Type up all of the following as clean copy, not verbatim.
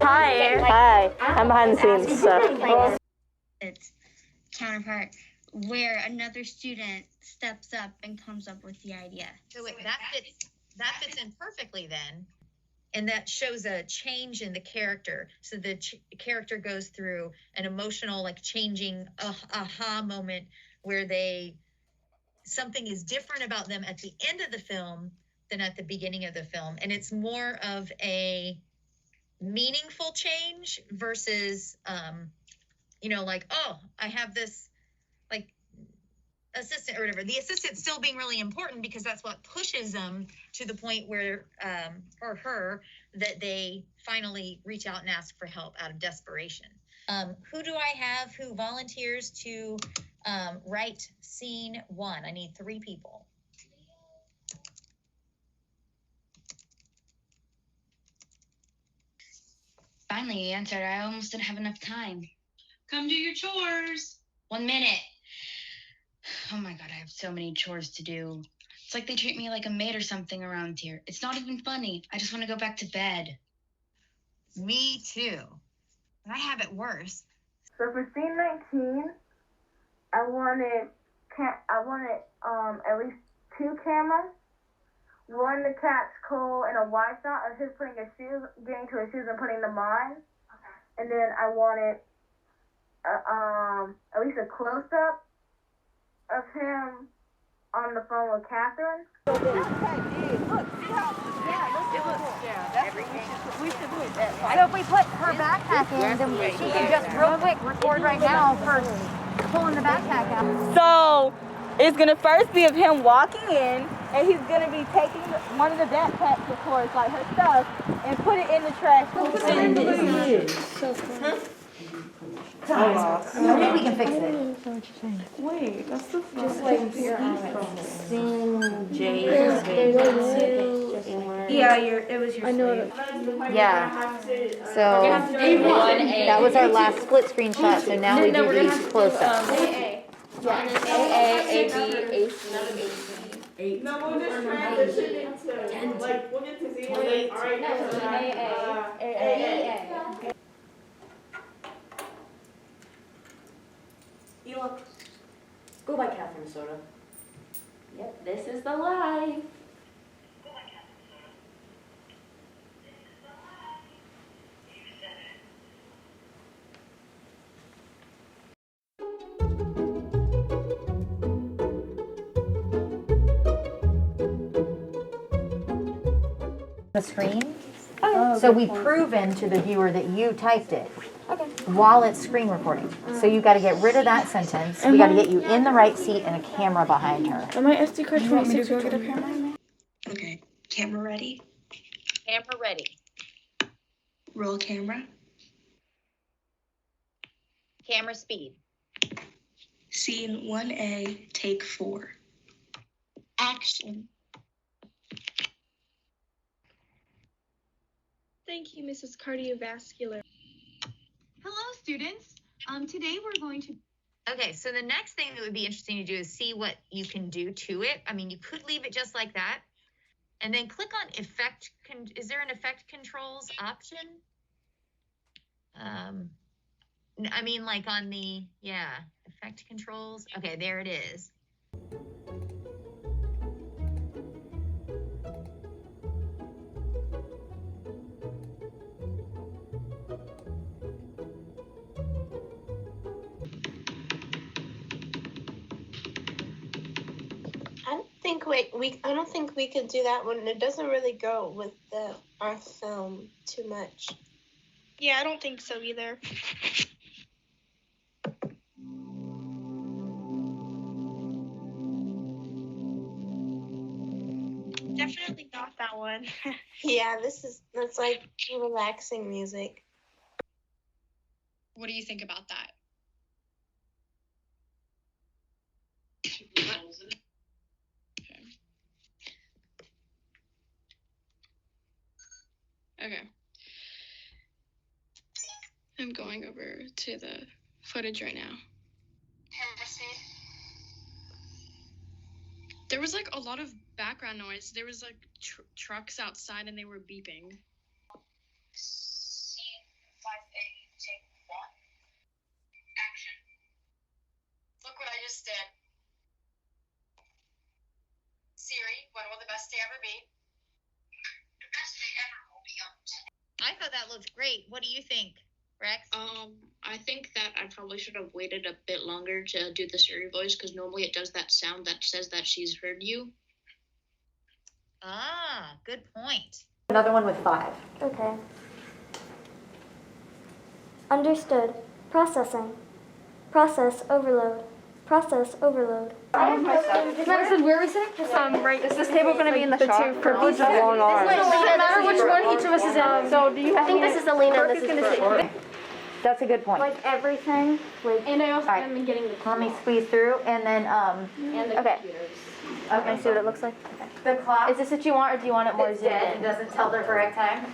Hi. Hi. I'm behind the scenes stuff. Its counterpart, where another student steps up and comes up with the idea. So that fits in perfectly then. And that shows a change in the character. So the character goes through an emotional, like changing aha moment where something is different about them at the end of the film than at the beginning of the film. And it's more of a meaningful change versus, like, oh, I have this like assistant or whatever. The assistant still being really important because that's what pushes them to the point where, or her, that they finally reach out and ask for help out of desperation. Who do I have who volunteers to write scene 1? I need 3 people. Finally, you answered. I almost didn't have enough time. Come do your chores. 1 minute. Oh my God, I have so many chores to do. It's like they treat me like a maid or something around here. It's not even funny. I just want to go back to bed. Me too. But I have it worse. So for scene 19, I wanted at least 2 cameras. One to catch Cole in a wide shot of his putting his shoes, getting to his shoes and putting them on. Okay. And then I wanted at least a close-up of him on the phone with Catherine. So if we put her backpack in, then she can just real quick record right now for pulling the backpack out. So it's gonna first be of him walking in, and he's gonna be taking one of the backpacks, of course, like her stuff, and put it in the trash. Maybe we can fix it. Wait, that's the Just like your Yeah, it was your. I know. Yeah. So that was our last split screenshot. So now we do these close-ups. No, we'll just transition into, like, we'll get to Z. Alright, Ela, go by Catherine Soda. Yep, this is the life. The screen. So we've proven to the viewer that you typed it while it's screen recording. So you got to get rid of that sentence. We got to get you in the right seat and a camera behind her. Am I SD card 26? Go get a camera? Okay, camera ready. Camera ready. Roll camera. Camera speed. Scene 1A, take 4. Action. Thank you, Mrs. Cardiovascular. Hello, students. Today we're going to... Okay, so the next thing that would be interesting to do is see what you can do to it. I mean, you could leave it just like that. And then click on effect. Is there an effect controls option? I mean, like on the, effect controls. Okay, there it is. I don't think we could do that one. It doesn't really go with our film too much. Yeah, I don't think so either. Definitely not that one. Yeah, that's like relaxing music. What do you think about that? Okay. I'm going over to the footage right now. There was like a lot of background noise. There was like trucks outside and they were beeping. Understood. Siri, when will the best day ever be? The best day ever will be on today. I thought that looked great. What do you think, Rex? I think that I probably should have waited a bit longer to do the Siri voice because normally it does that sound that says that she's heard you. Ah, good point. Another one with 5. Okay. Understood. Processing. Process overload. Process overload. Madison, where are we sitting? Right. Is this table going to be in the shop? Purple's just long arms. It doesn't matter which one each of us is in. So do you I think this is Alina. This is sit. That's a good point. like everything. Like And I also Alright. am getting the Let me squeeze through and then and the Okay. computers. Can I see what it looks like? the clock Is this what you want, or do you want it more is zoomed dead and in? doesn't tell the correct time.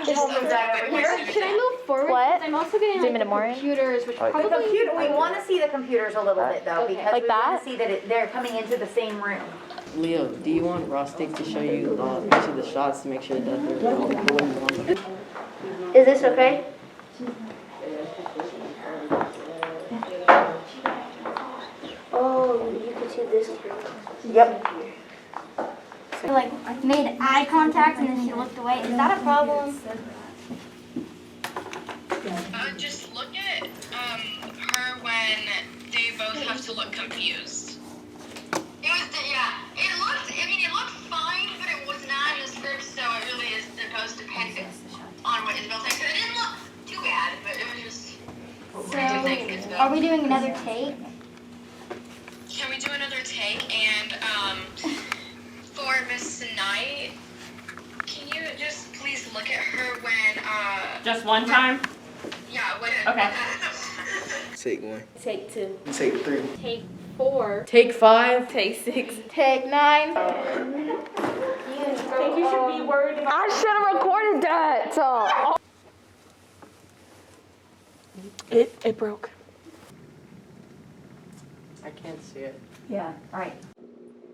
Just move that over here. Should I move forward? What? I'm also getting Zoom like, in the more in? computers, which The probably computer, we want to see the computers a little bit though, Okay. because Like we want that? to see that they're coming into the same room. Leo, do you want Rostic to show you each of the shots to make sure that they're all the way you want them? Is this okay? Oh, you can see this too. Yep. Like made eye contact and then she looked away. Is that a problem? Just look at her when they both have to look confused. It was, yeah, it looked fine, but it was not in the script, so it really is supposed to depend on what Isabel takes. It didn't look too bad, but it was just, So, are we doing another take? Can we do another take? And for Miss Knight, can you just please look at her when Just one time? yeah, when Okay. Take 1. take 2. Take 3. Take 4. Take 5. Take 6. Take 9. I think you should be worried about. I should have recorded that. So. It broke. I can't see it. Yeah. All right.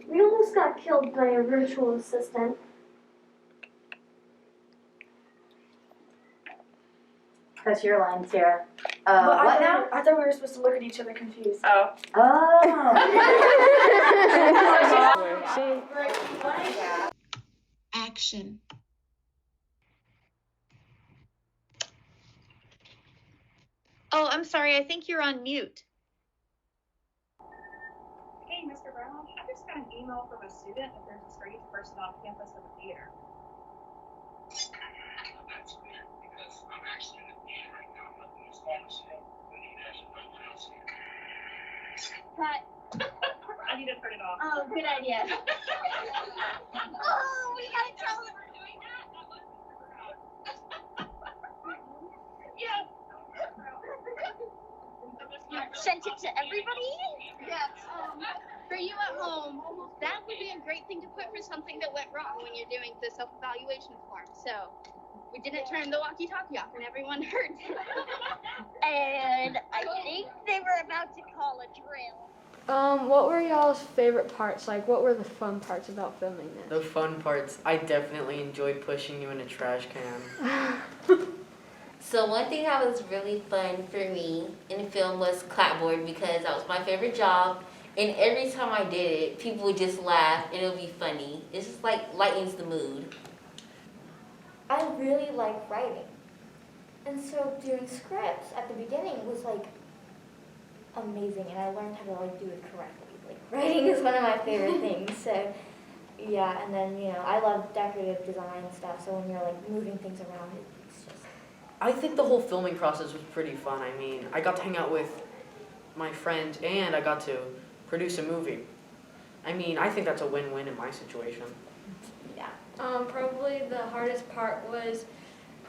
We almost got killed by a virtual assistant. That's your line, Sarah. What now? I thought we were supposed to look at each other confused. Oh. Oh. Action. Oh, I'm sorry. I think you're on mute. Hey, Mr. Brown, I just got an email from a student that there's a strange person on campus in the theater. That's weird because I'm actually in the theater right now. I'm not in this conversation. Cut. I need to turn it off. Oh, good idea. Oh, we gotta tell them we're doing that. Yes. Sent it to everybody? Yes. For you at home, that would be a great thing to put for something that went wrong when you're doing the self-evaluation form. So we didn't turn the walkie-talkie off and everyone heard it. And I think they were about to call a drill. What were y'all's favorite parts? Like, what were the fun parts about filming this? The fun parts, I definitely enjoyed pushing you in a trash can. So one thing that was really fun for me in the film was clapboard because that was my favorite job. And every time I did it, people would just laugh and it would be funny. It's just like lightens the mood. I really like writing. And so doing scripts at the beginning was like amazing, and I learned how to like do it correctly. Like writing is one of my favorite things. So yeah, and then I love decorative design stuff. So when you're like moving things around, it's just. I think the whole filming process was pretty fun. I mean, I got to hang out with my friend and I got to produce a movie. I mean, I think that's a win-win in my situation. Yeah. Probably the hardest part was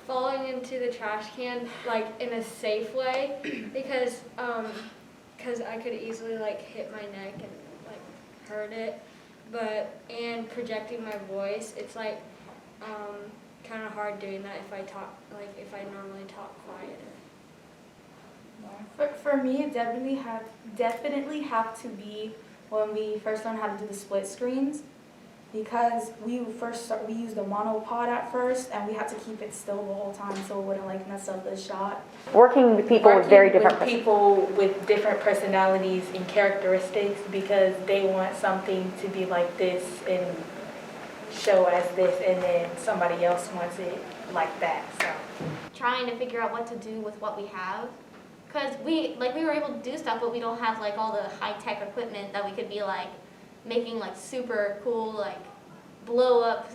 falling into the trash can, like in a safe way, because I could easily like hit my neck and like hurt it, and projecting my voice, it's like kind of hard doing that if I normally talk quieter. For me, it definitely have to be when we first learned how to do the split screens. because we used a monopod at first, and we had to keep it still the whole time so it wouldn't like mess up the shot. Working with people with very different people with different personalities and characteristics, because they want something to be like this and show as this, and then somebody else wants it like that. So trying to figure out what to do with what we have, because we were able to do stuff, but we don't have like all the high-tech equipment that we could be like making like super cool like blow up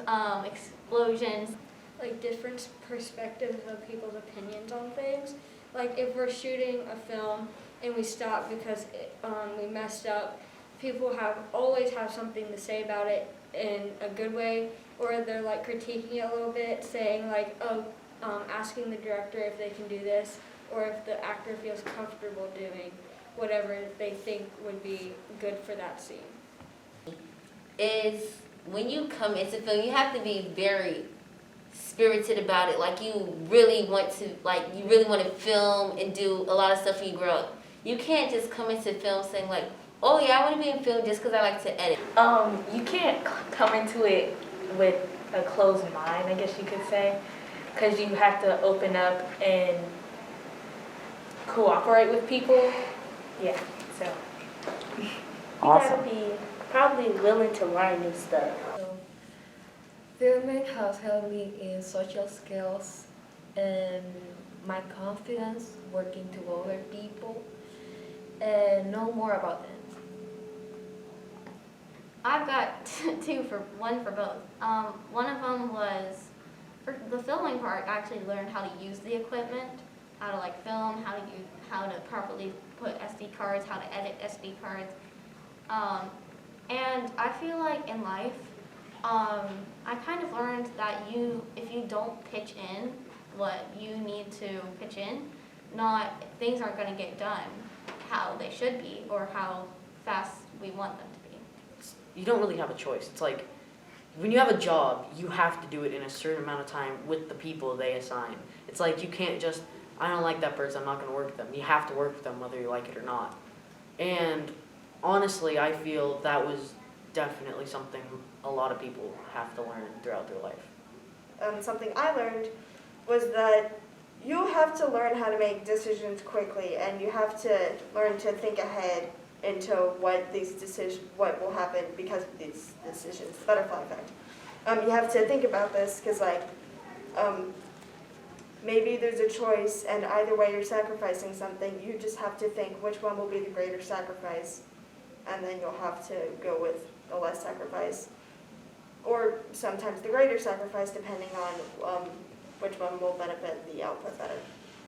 explosions. Like different perspectives of people's opinions on things. Like if we're shooting a film and we stop because we messed up, people always have something to say about it in a good way, or they're like critiquing it a little bit, saying like, asking the director if they can do this, or if the actor feels comfortable doing whatever they think would be good for that scene. Is when you come into film, you have to be very spirited about it. Like you really want to film and do a lot of stuff when you grow up. You can't just come into film saying like, oh yeah, I want to be in film just because I like to edit. You can't come into it with a closed mind, I guess you could say, because you have to open up and cooperate with people. Yeah, so. Awesome. You gotta be probably willing to learn new stuff. Filming has helped me in social skills and my confidence working to other people and know more about them. I've got one for both. One of them was, for the filming part, I actually learned how to use the equipment, how to like film, how to properly put SD cards, how to edit SD cards. And I feel like in life, I kind of learned that if you don't pitch in what you need to pitch in, things aren't going to get done how they should be or how fast we want them to be. You don't really have a choice. It's like, when you have a job, you have to do it in a certain amount of time with the people they assign. It's like you can't just, I don't like that person, I'm not going to work with them. You have to work with them whether you like it or not. And honestly, I feel that was definitely something a lot of people have to learn throughout their life. Something I learned was that you have to learn how to make decisions quickly, and you have to learn to think ahead into what will happen because of these decisions. Butterfly effect. You have to think about this because, maybe there's a choice, and either way you're sacrificing something. You just have to think which one will be the greater sacrifice, and then you'll have to go with the less sacrifice, or sometimes the greater sacrifice, depending on which one will benefit the output better.